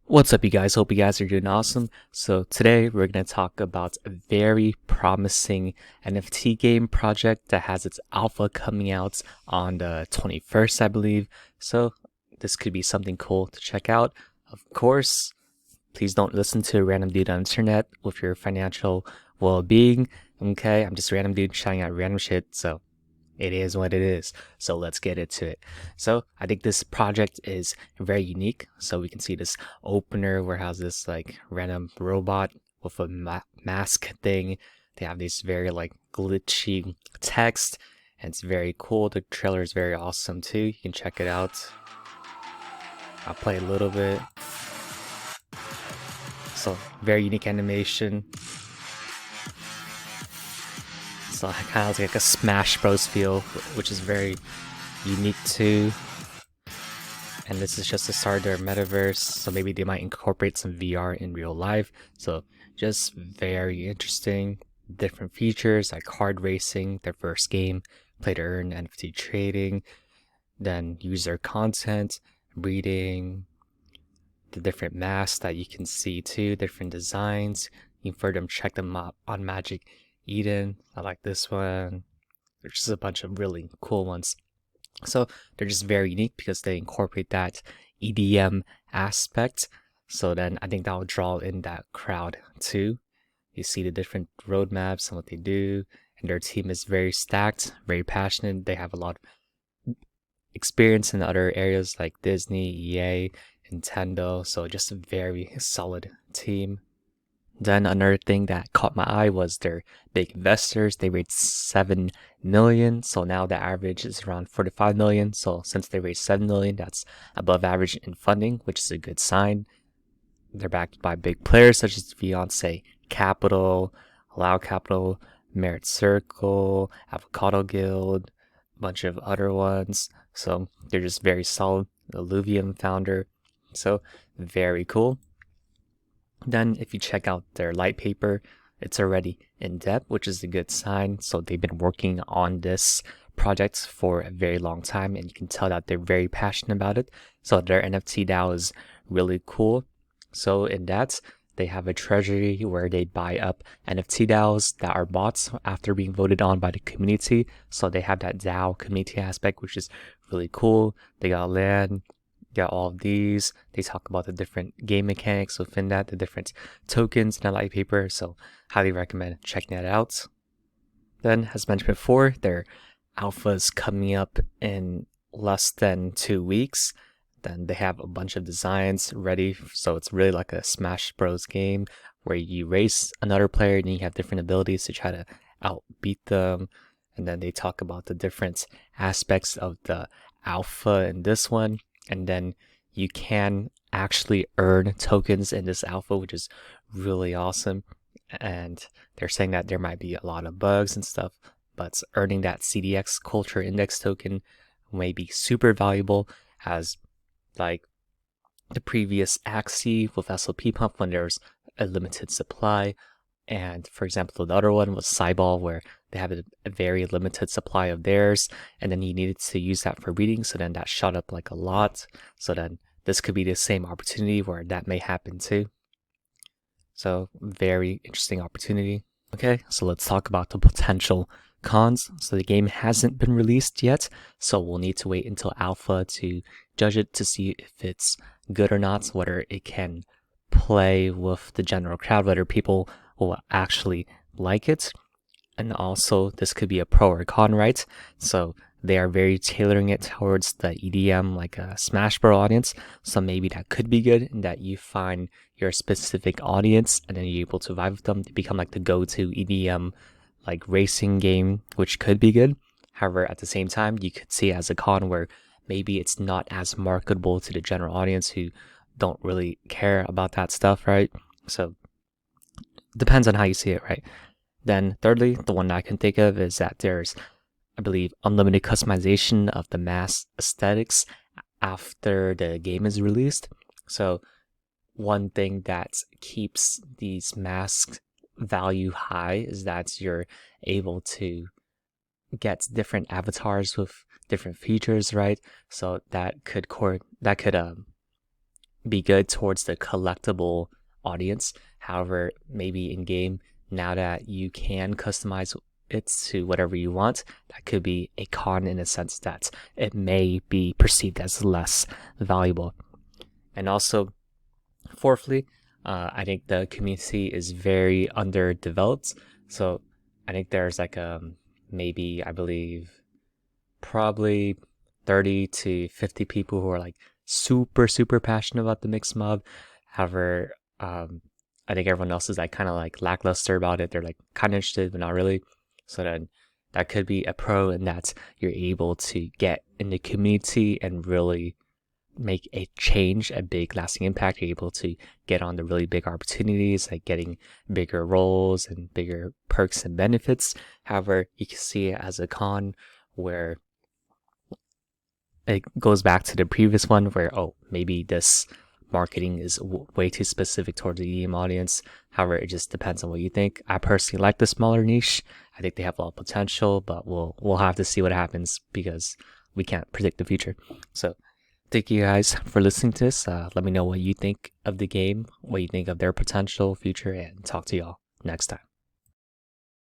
What's up, you guys? Hope you guys are doing awesome. So today we're going to talk about a very promising NFT game project that has its alpha coming out on the 21st, I believe. So this could be something cool to check out. Of course, please don't listen to a random dude on the internet with your financial well-being. Okay, I'm just a random dude shouting out random shit, so it is what it is. So let's get into it. So I think this project is very unique. So we can see this opener where it has this like random robot with a mask thing. They have these very like glitchy text, and it's very cool. The trailer is very awesome too. You can check it out. I'll play a little bit. So very unique animation. So it kind of has like a Smash Bros feel, which is very unique too. And this is just the start of their metaverse, so maybe they might incorporate some VR in real life. So just very interesting. Different features like card racing, their first game, play to earn, NFT trading, then user content, reading, the different masks that you can see too, different designs. You can further check them out on Magic Eden. I like this one. There's just a bunch of really cool ones. So they're just very unique because they incorporate that EDM aspect. So then I think that will draw in that crowd too. You see the different roadmaps and what they do, and their team is very stacked, very passionate. They have a lot of experience in other areas like Disney, EA, Nintendo. So just a very solid team. Then another thing that caught my eye was their big investors. They raised 7 million. So now the average is around 45 million. So since they raised 7 million, that's above average in funding, which is a good sign. They're backed by big players such as Fiance Capital, Allow Capital, Merit Circle, Avocado Guild, a bunch of other ones. So they're just very solid. The Illuvium founder. So very cool. Then if you check out their Lightpaper, it's already in depth, which is a good sign. So they've been working on this project for a very long time, and you can tell that they're very passionate about it. So their NFT DAO is really cool. So in that, they have a treasury where they buy up NFT DAOs that are bots after being voted on by the community. So they have that DAO community aspect, which is really cool. They got land, got all of these. They talk about the different game mechanics within that, the different tokens in the Lightpaper. So highly recommend checking that out. Then, as mentioned before, their alpha is coming up in less than 2 weeks. Then they have a bunch of designs ready. So it's really like a Smash Bros game where you race another player and you have different abilities to try to outbeat them. And then they talk about the different aspects of the alpha in this one. And then you can actually earn tokens in this alpha, which is really awesome. And they're saying that there might be a lot of bugs and stuff, but earning that CDX Culture Index token may be super valuable, as like the previous Axie with SLP Pump when there's a limited supply. And for example, the other one was Cyball, where they have a very limited supply of theirs, and then you needed to use that for reading. So then that shot up like a lot. So then this could be the same opportunity where that may happen too. So very interesting opportunity. Okay, so let's talk about the potential cons. So the game hasn't been released yet, so we'll need to wait until alpha to judge it to see if it's good or not, whether it can play with the general crowd, whether people will actually like it. And also this could be a pro or con, right? So they are very tailoring it towards the EDM, like a Smash Bros audience. So maybe that could be good, and that you find your specific audience and then you're able to vibe with them to become like the go-to EDM like racing game, which could be good. However, at the same time, you could see it as a con where maybe it's not as marketable to the general audience who don't really care about that stuff, right? So depends on how you see it, right? Then thirdly, the one that I can think of is that there's, I believe, unlimited customization of the mask aesthetics after the game is released. So one thing that keeps these masks value high is that you're able to get different avatars with different features, right? So that could be good towards the collectible audience. However, maybe in game, now that you can customize it to whatever you want, that could be a con in a sense that it may be perceived as less valuable. And also, fourthly, I think the community is very underdeveloped. So I think there's like maybe, I believe, probably 30 to 50 people who are like super passionate about the MixMob. However, I think everyone else is like kind of like lackluster about it. They're like kind of interested, but not really. So then that could be a pro in that you're able to get in the community and really make a change, a big lasting impact. You're able to get on the really big opportunities, like getting bigger roles and bigger perks and benefits. However, you can see it as a con where it goes back to the previous one where, oh, maybe this marketing is way too specific towards the EDM audience. However, it just depends on what you think. I personally like the smaller niche. I think they have a lot of potential, but we'll have to see what happens because we can't predict the future. So thank you guys for listening to this. Let me know what you think of the game, what you think of their potential future, and talk to y'all next time.